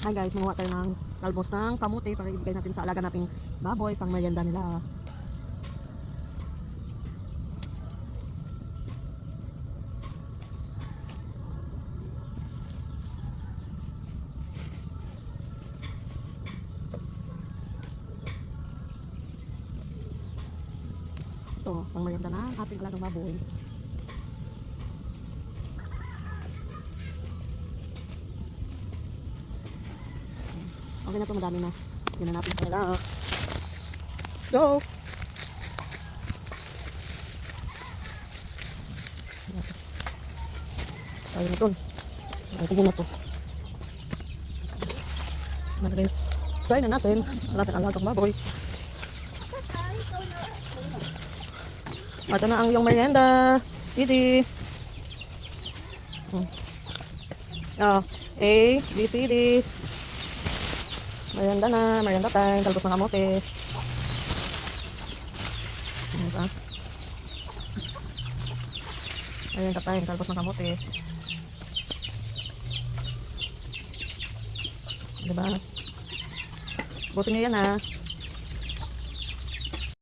Hi guys, manguha tayo ng talbos ng kamote para ibigay natin sa alaga nating baboy pang merienda nila. Ito, pang merienda na ating alagang baboy. Okay na ito, madami na. Hindi na natin kanila. Let's go! Tayo na ito. Ay, tignan na ito. Try na natin ang ating alagang baboy. Ito na ang iyong merienda. Didi. A, B, C, D. Merienda na, merienda time, talbos ng kamote. Diba? Merienda time, talbos ng kamote. Diba? Busin nyo yan ha.